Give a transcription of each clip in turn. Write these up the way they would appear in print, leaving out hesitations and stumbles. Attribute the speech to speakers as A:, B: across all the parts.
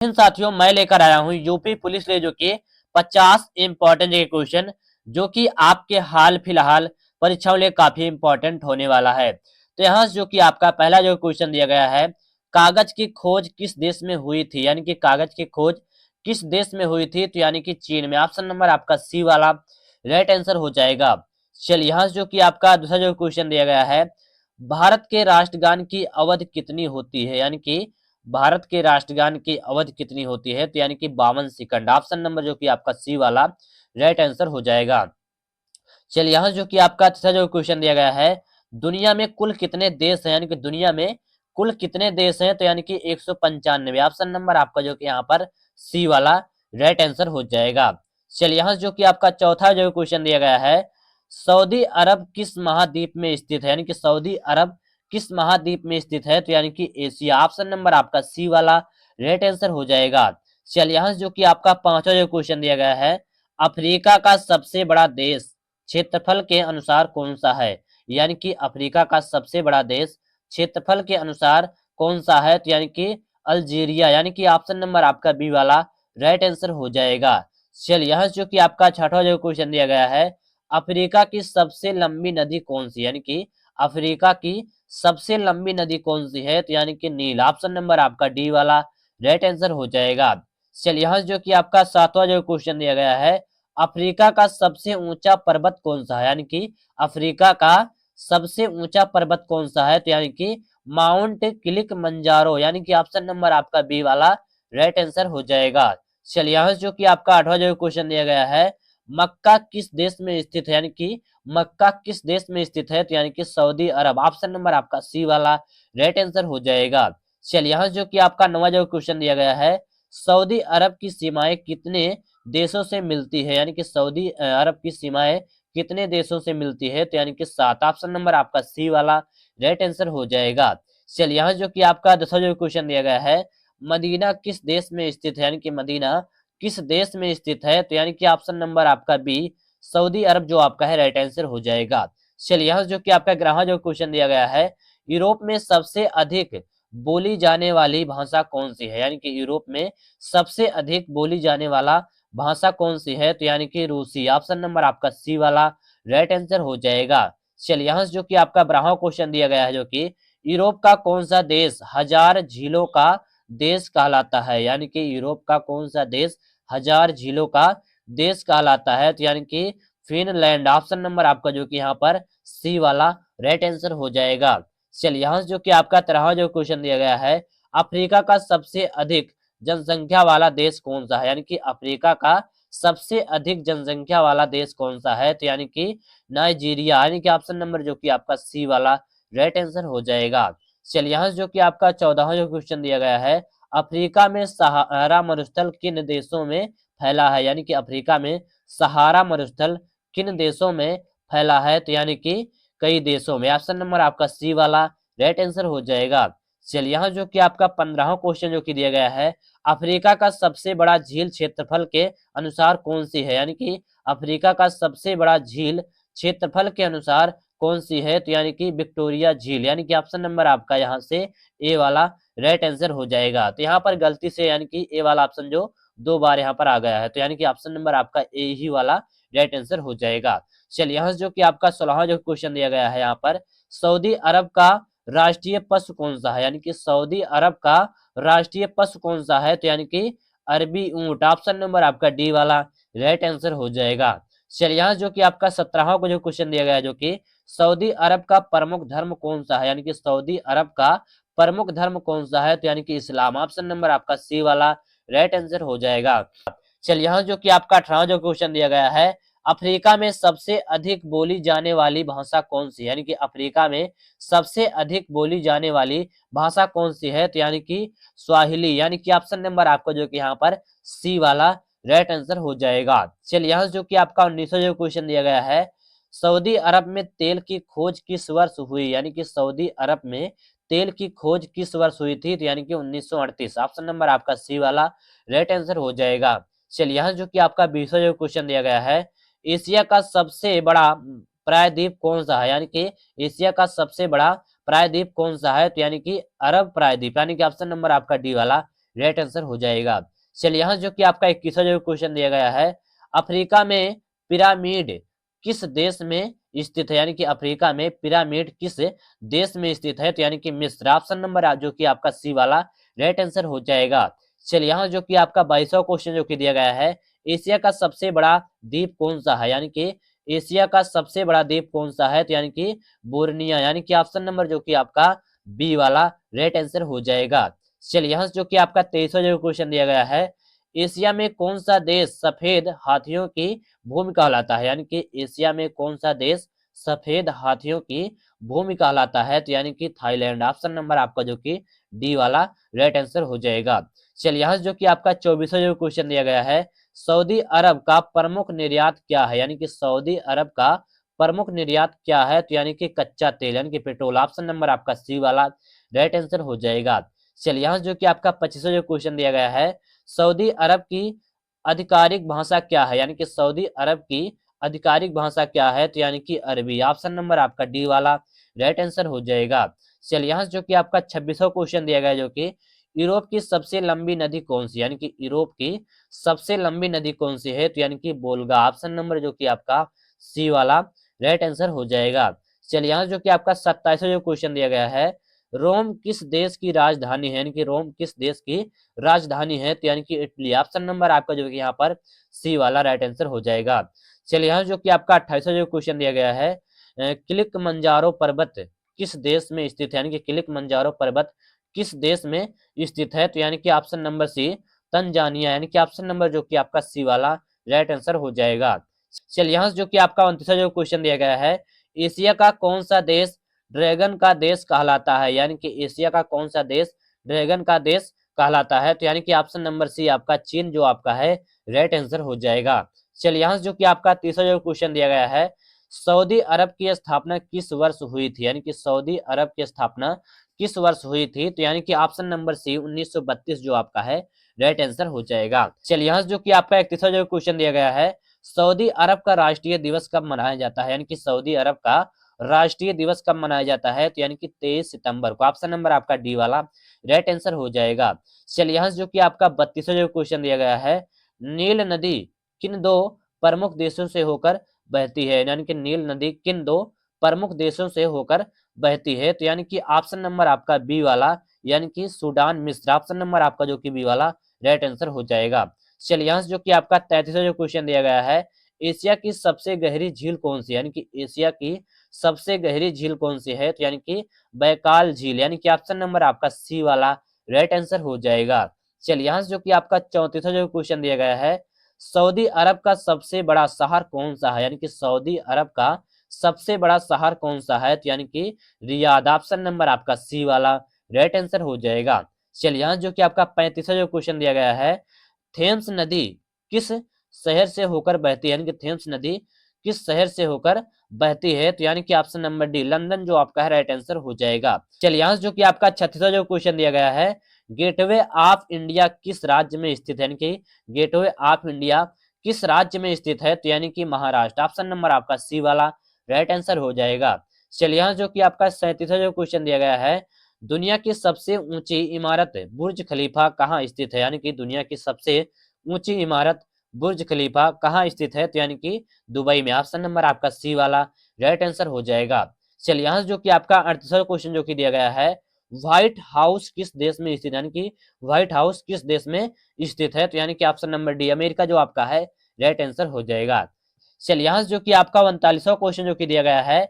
A: इन साथियों मैं लेकर आया हूँ यूपी पुलिस ले जो कि 50 इंपॉर्टेंट क्वेश्चन जो कि आपके हाल फिलहाल परीक्षाओं लिए काफी इंपॉर्टेंट होने वाला है। तो यहाँ से जो कि आपका पहला जो क्वेश्चन दिया गया है, कागज की खोज किस देश में हुई थी, यानी कि कागज की खोज किस देश में हुई थी, तो यानी कि चीन में। ऑप्शन नंबर आपका सी वाला राइट आंसर हो जाएगा। चलिए यहाँ से जो कि आपका दूसरा जो क्वेश्चन दिया गया है, भारत के राष्ट्रगान की अवधि कितनी होती है, यानी कि भारत के राष्ट्रगान की अवधि कितनी होती है, तो यानी कि 52 सेकंड। ऑप्शन नंबर जो कि आपका सी वाला राइट आंसर हो जाएगा। चलिए यहाँ जो कि आपका तीसरा जो क्वेश्चन दिया गया है, दुनिया में कुल कितने देश हैं, यानी कि दुनिया में कुल कितने देश हैं, तो यानी कि 195। ऑप्शन नंबर आपका जो कि यहाँ पर सी वाला राइट आंसर हो जाएगा। चलिए यहाँ जो कि आपका चौथा जो क्वेश्चन दिया गया है, सऊदी अरब किस महाद्वीप में स्थित है, यानी कि सऊदी अरब किस महाद्वीप में स्थित है, तो यानी कि एशिया। ऑप्शन नंबर आपका सी वाला राइट आंसर हो जाएगा। चलिए यहाँ जो कि आपका पांचवा जो क्वेश्चन दिया गया है, अफ्रीका का सबसे बड़ा देश क्षेत्रफल के अनुसार कौन सा है, यानी कि अफ्रीका का सबसे बड़ा देश क्षेत्रफल के अनुसार कौन सा है, तो यानी कि अल्जीरिया, यानी कि ऑप्शन नंबर आपका बी वाला राइट आंसर हो जाएगा। चलिए यहाँ जो कि आपका छठवां जो क्वेश्चन दिया गया है, अफ्रीका की सबसे लंबी नदी कौन सी, यानी कि अफ्रीका की सबसे लंबी नदी कौन सी है, तो यानी कि नील। ऑप्शन नंबर आपका डी वाला राइट आंसर हो जाएगा। चलिए यहाँ जो कि आपका सातवां जो क्वेश्चन दिया गया है, अफ्रीका का सबसे ऊंचा पर्वत कौन सा है, यानी कि अफ्रीका का सबसे ऊंचा पर्वत कौन सा है, तो यानी कि माउंट किलिकमंजारो, यानी कि ऑप्शन नंबर आपका बी वाला राइट आंसर हो जाएगा। चलिए यहाँ जो कि आपका आठवां जो क्वेश्चन दिया गया है, मक्का किस देश में स्थित है, यानी कि मक्का किस देश में स्थित है, तो यानी कि सऊदी अरब। ऑप्शन नंबर आपका सी वाला राइट आंसर हो जाएगा। चलिए यहाँ जो कि आपका नवा जो क्वेश्चन दिया गया है, सऊदी अरब की सीमाएं कितने देशों से मिलती है, यानी कि सऊदी अरब की सीमाएं कितने देशों से मिलती है, तो यानी कि 7। ऑप्शन नंबर आपका सी वाला राइट आंसर हो जाएगा। चलिए यहाँ जो कि आपका 10वां जो क्वेश्चन दिया गया है, मदीना किस देश में स्थित है, यानी कि मदीना किस देश में स्थित है, तो यानी कि ऑप्शन नंबर आपका बी सऊदी अरब जो आपका है राइट आंसर हो जाएगा। चलिए यहाँ जो कि आपका 11वां जो क्वेश्चन दिया गया है, यूरोप में सबसे अधिक बोली जाने वाली भाषा कौन सी है, यानी कि यूरोप में सबसे अधिक बोली जाने वाला भाषा कौन सी है, तो यानी कि रूसी। ऑप्शन नंबर आपका सी वाला राइट आंसर हो जाएगा। चलिए यहाँ से जो कि आपका 12वां क्वेश्चन दिया गया है, जो कि यूरोप का कौन सा देश हजार झीलों का देश कहलाता है, यानी कि यूरोप का कौन सा देश हजार झीलों का देश कहलाता है, तो यानी कि फिनलैंड। ऑप्शन नंबर आपका जो कि यहाँ पर सी वाला राइट आंसर हो जाएगा। चलिए यहाँ से जो कि आपका 13वां जो क्वेश्चन दिया गया है, अफ्रीका का सबसे अधिक जनसंख्या वाला देश कौन सा है, यानी कि अफ्रीका का सबसे अधिक जनसंख्या वाला देश कौन सा है, तो यानी कि नाइजीरिया, यानी कि ऑप्शन नंबर जो कि आपका सी वाला राइट आंसर हो जाएगा। चलिए यहाँ से जो कि आपका 14वां जो क्वेश्चन दिया गया है, अफ्रीका में सहारा मरुस्थल किन देशों में फैला है, यानी कि अफ्रीका में सहारा मरुस्थल किन देशों में फैला है, तो यानी कि कई देशों में। ऑप्शन नंबर आपका सी वाला राइट आंसर हो जाएगा। चलिए यहाँ जो कि आपका 15वां क्वेश्चन जो कि दिया गया है, अफ्रीका का सबसे बड़ा झील क्षेत्रफल के अनुसार कौन सी है, यानी कि अफ्रीका का सबसे बड़ा झील क्षेत्रफल के अनुसार कौन सी है, तो यानी कि विक्टोरिया झील, यानी कि ऑप्शन नंबर आपका यहाँ से ए वाला राइट आंसर हो जाएगा। तो यहाँ पर गलती से यानी कि ए वाला ऑप्शन जो 2 बार यहाँ पर आ गया है, तो यानी कि ऑप्शन नंबर आपका ए ही वाला राइट आंसर हो जाएगा। चलिए यहाँ से जो कि आपका 16वां जो क्वेश्चन दिया गया है, यहाँ पर सऊदी अरब का राष्ट्रीय पशु कौन सा है, यानी कि सऊदी अरब का राष्ट्रीय पशु कौन सा है, तो यानी कि अरबी ऊंट। ऑप्शन नंबर आपका डी वाला राइट आंसर हो जाएगा। चलिए यहाँ जो कि आपका 17वां को जो क्वेश्चन दिया गया है, जो कि सऊदी अरब का प्रमुख धर्म कौन सा है, यानी कि सऊदी अरब का प्रमुख धर्म कौन सा है, तो यानी कि इस्लाम। ऑप्शन नंबर आपका सी वाला राइट आंसर हो जाएगा। चलिए यहाँ जो कि आपका 18वां जो क्वेश्चन दिया गया है, अफ्रीका में सबसे अधिक बोली जाने वाली भाषा कौन सी है, यानी कि अफ्रीका में सबसे अधिक बोली जाने वाली भाषा कौन सी है, तो यानी कि स्वाहिली, यानी कि ऑप्शन नंबर आपको जो कि यहाँ पर सी वाला राइट आंसर हो जाएगा। चलिए यहाँ जो कि आपका 19वां जो क्वेश्चन दिया गया है, सऊदी अरब में तेल की खोज किस वर्ष हुई, यानी कि सऊदी अरब में तेल की खोज किस वर्ष हुई थी, तो यानी कि 1938। ऑप्शन नंबर आपका सी वाला राइट आंसर हो जाएगा। चलिए यहाँ जो कि आपका 20वां जो क्वेश्चन दिया गया है, एशिया का सबसे बड़ा प्रायद्वीप कौन सा है, यानी कि एशिया का सबसे बड़ा प्रायद्वीप कौन सा है, तो यानी कि अरब प्रायद्वीप, यानी कि ऑप्शन नंबर आपका डी वाला राइट आंसर हो जाएगा। चलिए यहाँ जो कि आपका 21वां जो क्वेश्चन दिया गया है, अफ्रीका में पिरामिड किस देश में स्थित है, यानी कि अफ्रीका में पिरामिड किस देश में स्थित है, तो यानी कि मिस्र। ऑप्शन नंबर जो कि आपका सी वाला राइट आंसर हो जाएगा। चलिए यहाँ जो कि आपका 22वां क्वेश्चन जो कि दिया गया है, एशिया का सबसे बड़ा द्वीप कौन सा है, यानी कि एशिया का सबसे बड़ा द्वीप कौन सा है, तो यानी कि बोर्निया, यानी कि ऑप्शन नंबर जो कि आपका बी वाला राइट आंसर हो जाएगा। चलिए यहाँ जो कि आपका 23वां जो क्वेश्चन दिया गया है, एशिया में कौन सा देश सफेद हाथियों की भूमि कहलाता है, यानी कि एशिया में कौन सा देश सफेद हाथियों की भूमि कहलाता है, तो यानी कि थाईलैंड। ऑप्शन नंबर आपका जो कि डी वाला राइट आंसर हो जाएगा। चलिए यहाँ जो कि आपका 24वां जो क्वेश्चन दिया गया है, सऊदी अरब का प्रमुख निर्यात क्या है, यानी कि सऊदी अरब का प्रमुख निर्यात क्या है, तो यानी कि कच्चा तेल, यानी कि पेट्रोल। ऑप्शन नंबर आपका सी वाला राइट आंसर हो जाएगा। चलिए यहाँ जो कि आपका 25वां जो क्वेश्चन दिया गया है, सऊदी अरब की आधिकारिक भाषा क्या है, यानी कि सऊदी अरब की आधिकारिक भाषा क्या है, तो यानी कि अरबी। ऑप्शन नंबर आपका डी वाला राइट आंसर हो जाएगा। चलिए यहाँ जो कि आपका 26वां क्वेश्चन दिया गया है, जो कि यूरोप की सबसे लंबी नदी कौन सी, यानी कि यूरोप की सबसे लंबी नदी कौन सी है, तो यानी कि वोल्गा। ऑप्शन नंबर जो कि आपका सी वाला राइट आंसर हो जाएगा। चलिए यहाँ जो कि आपका 27वां जो क्वेश्चन दिया गया है, रोम किस देश की राजधानी है, यानी कि रोम किस देश की राजधानी है, तो यानी कि इटली। ऑप्शन नंबर आपका जो कि यहाँ पर सी वाला राइट आंसर हो जाएगा। चलिए यहाँ जो कि आपका 28वां जो क्वेश्चन दिया गया है, किलिकमंजारो पर्वत किस देश में स्थित है, यानी कि किलिकमंजारो पर्वत किस देश में स्थित है, तो यानी कि ऑप्शन नंबर सी तंजानिया, यानी कि ऑप्शन नंबर जो कि आपका सी वाला राइट आंसर हो जाएगा। चलिए यहाँ जो कि आपका 29वां जो क्वेश्चन दिया गया है, एशिया का कौन सा देश ड्रैगन का देश कहलाता है, यानी कि एशिया का कौन सा देश ड्रैगन का देश कहलाता है, तो यानी कि ऑप्शन नंबर सी आपका चीन जो आपका है राइट आंसर हो जाएगा। चलिए यहाँ जो कि आपका 30वां जो क्वेश्चन दिया गया है, सऊदी अरब की स्थापना किस वर्ष हुई थी, यानी कि सऊदी अरब की स्थापना किस वर्ष हुई थी, तो यानी कि ऑप्शन नंबर सी 1932 जो आपका है राइट आंसर हो जाएगा। चलिए यहाँ जो कि आपका 31वां जो क्वेश्चन दिया गया है, सऊदी अरब का राष्ट्रीय दिवस कब मनाया जाता है, यानी कि सऊदी अरब का राष्ट्रीय दिवस कब मनाया जाता है, तो यानी कि 23 सितंबर को। ऑप्शन नंबर आपका डी वाला राइट आंसर हो जाएगा। चलिए यहाँ जो कि आपका 32वां जो क्वेश्चन दिया गया है, नील नदी किन दो प्रमुख देशों से होकर बहती है, यानी कि नील नदी किन दो प्रमुख देशों से होकर बहती है, तो यानी कि ऑप्शन नंबर आपका बी वाला, यानी कि सूडान मिस्र। ऑप्शन नंबर आपका जो कि बी वाला राइट आंसर हो जाएगा। चलिए यहाँ से जो कि आपका 33वां जो क्वेश्चन दिया गया है, एशिया की सबसे गहरी झील कौन सी है, यानी कि एशिया की सबसे गहरी झील कौन सी है, तो यानी कि बैकाल झील, यानी कि ऑप्शन नंबर आपका सी वाला राइट आंसर हो जाएगा। चलिए यहाँ से जो कि आपका 34वां जो क्वेश्चन दिया गया है, सऊदी अरब का सबसे बड़ा शहर कौन सा है, यानी कि सऊदी अरब का सबसे बड़ा शहर कौन सा है, तो यानी कि रियाद। ऑप्शन नंबर आपका सी वाला राइट आंसर हो जाएगा। चलिए यहाँ जो कि आपका 35वां जो क्वेश्चन दिया गया है, थेम्स नदी किस शहर से होकर बहती है, यानी कि थेम्स नदी किस शहर से होकर बहती है, तो यानी कि ऑप्शन नंबर डी लंदन जो आपका है राइट आंसर हो जाएगा। चलिए यहाँ जो कि आपका 36वां जो क्वेश्चन दिया गया है, गेटवे ऑफ इंडिया किस राज्य में स्थित है, यानी कि गेटवे ऑफ इंडिया किस राज्य में स्थित है, तो यानी कि महाराष्ट्र। ऑप्शन नंबर आपका सी वाला राइट आंसर हो जाएगा। चलिए यहाँ जो कि आपका 37वां जो क्वेश्चन दिया गया है, दुनिया की सबसे ऊंची इमारत बुर्ज खलीफा कहाँ स्थित है, यानी कि दुनिया की सबसे ऊंची इमारत बुर्ज खलीफा कहाँ स्थित है, तो यानी कि दुबई में। ऑप्शन नंबर आपका सी वाला राइट आंसर हो जाएगा। चलिए यहाँ जो कि आपका 38वां क्वेश्चन जो कि दिया गया है, व्हाइट हाउस किस देश में स्थित है, यानी कि व्हाइट हाउस किस देश में स्थित है, तो यानी कि ऑप्शन नंबर डी अमेरिका जो आपका है राइट आंसर हो जाएगा। चलिए यहाँ जो कि आपका 39वां क्वेश्चन जो कि दिया गया है,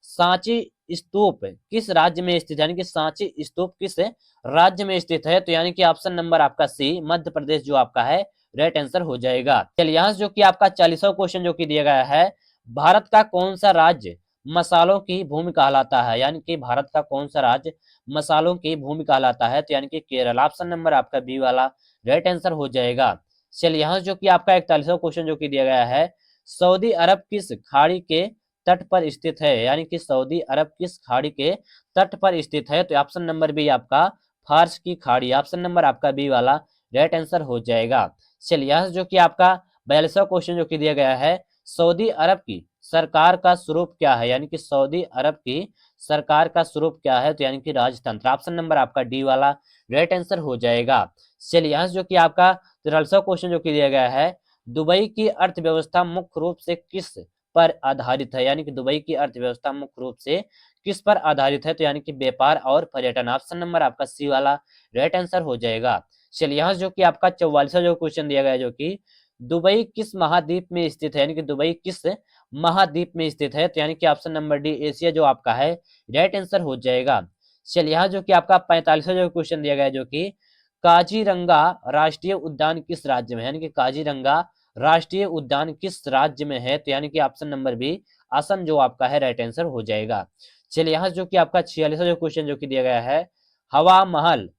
A: सांची स्तूप किस राज्य में स्थित है, यानी कि सांची स्तूप किस राज्य में स्थित है, तो यानी कि ऑप्शन नंबर आपका सी मध्य प्रदेश जो आपका है राइट आंसर हो जाएगा। चलिए यहाँ जो कि आपका 40वां क्वेश्चन जो कि दिया गया है, भारत का कौन सा राज्य मसालों की भूमि कहलाता है, यानी कि भारत का कौन सा राज्य मसालों की भूमि कहलाता है, तो यानी कि केरल। ऑप्शन नंबर आपका बी वाला राइट आंसर हो जाएगा। चलिए यहाँ जो कि आपका 41वां क्वेश्चन जो कि दिया गया है, सऊदी अरब किस खाड़ी के तट पर स्थित है, यानी कि सऊदी अरब किस खाड़ी के तट पर स्थित है, तो ऑप्शन नंबर बी आपका फार्स की खाड़ी। ऑप्शन नंबर आपका बी वाला राइट आंसर हो जाएगा। चलिए यहाँ जो कि आपका 42वां क्वेश्चन जो कि दिया गया है, सऊदी अरब की सरकार का स्वरूप क्या है, यानी कि सऊदी अरब की सरकार का स्वरूप क्या है, तो यानी कि राजतंत्र। ऑप्शन नंबर आपका डी वाला राइट आंसर हो जाएगा। चलिए यहाँ से जो कि आपका 13वां क्वेश्चन जो कि दिया गया है, दुबई की अर्थव्यवस्था मुख्य रूप से किस पर आधारित है, यानी कि दुबई की अर्थव्यवस्था मुख्य रूप से किस पर आधारित है, तो यानी कि व्यापार और पर्यटन। ऑप्शन नंबर आपका सी वाला राइट आंसर हो जाएगा। चलिए यहाँ से जो कि आपका 44वां जो क्वेश्चन दिया गया है, जो कि दुबई किस महाद्वीप में स्थित है, यानी कि दुबई किस महाद्वीप में स्थित है, तो यानी कि ऑप्शन नंबर डी एशिया जो आपका है राइट आंसर हो जाएगा। चलिए यहाँ जो कि आपका 45वां जो क्वेश्चन दिया गया है, जो कि काजीरंगा राष्ट्रीय उद्यान किस राज्य में है, यानी कि काजीरंगा राष्ट्रीय उद्यान किस राज्य में है, तो यानी कि ऑप्शन नंबर बी असम जो आपका है राइट आंसर हो जाएगा। चलिए यहाँ जो कि आपका 46वां जो क्वेश्चन जो कि दिया गया है, हवा महल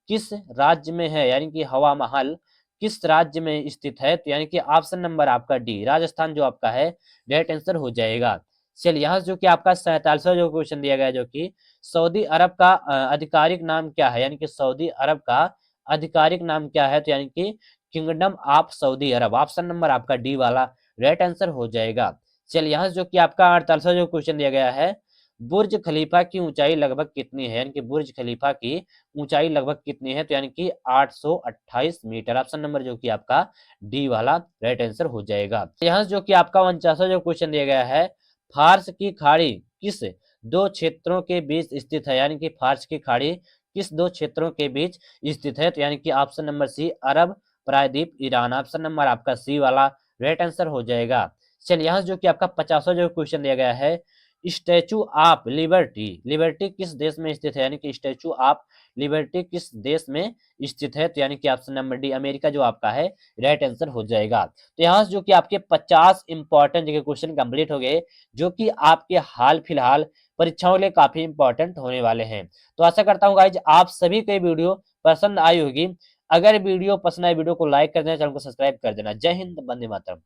A: किस राज्य में है, यानी कि हवा महल किस राज्य में स्थित है, तो यानी कि ऑप्शन नंबर आपका डी राजस्थान जो आपका है राइट आंसर हो जाएगा। चलिए यहाँ जो कि आपका 47वां जो क्वेश्चन दिया गया है, जो कि सऊदी अरब का आधिकारिक नाम क्या है, यानी कि सऊदी अरब का आधिकारिक नाम क्या है, तो यानी कि kingdom of Saudi Arab. Option number आपका डी वाला राइट आंसर हो जाएगा। चलिए यहाँ जो कि आपका 48वां जो क्वेश्चन दिया गया है, बुर्ज खलीफा की ऊंचाई लगभग कितनी है, यानी कि बुर्ज खलीफा की ऊंचाई लगभग कितनी है, तो यानी कि 828 मीटर। ऑप्शन नंबर जो कि आपका डी वाला राइट आंसर हो जाएगा। यहाँ जो कि आपका 49वां जो क्वेश्चन दिया गया है, फार्स की खाड़ी किस दो क्षेत्रों के बीच स्थित है, यानी कि फार्स की खाड़ी किस दो क्षेत्रों के बीच स्थित है, तो यानी कि ऑप्शन नंबर सी अरब प्रायद्वीप ईरान। ऑप्शन नंबर आपका सी वाला राइट आंसर हो जाएगा। चलिए यहाँ जो कि आपका 50वां जो क्वेश्चन दिया गया है, स्टैचू ऑफ लिबर्टी लिबर्टी किस देश में स्थित है, यानी कि स्टैचू ऑफ लिबर्टी किस देश में स्थित है, तो यानी कि ऑप्शन नंबर डी अमेरिका जो आपका है राइट आंसर हो जाएगा। तो यहाँ से जो कि आपके 50 इंपॉर्टेंट जगह क्वेश्चन कंप्लीट हो गए, जो कि आपके हाल फिलहाल परीक्षाओं के लिए काफी इंपॉर्टेंट होने वाले हैं। तो आशा करता हूँ गाइज आप सभी को ये वीडियो पसंद आई होगी। अगर वीडियो पसंद आए वीडियो को लाइक कर देना, चैनल को सब्सक्राइब कर देना। जय हिंद, वंदे मातरम।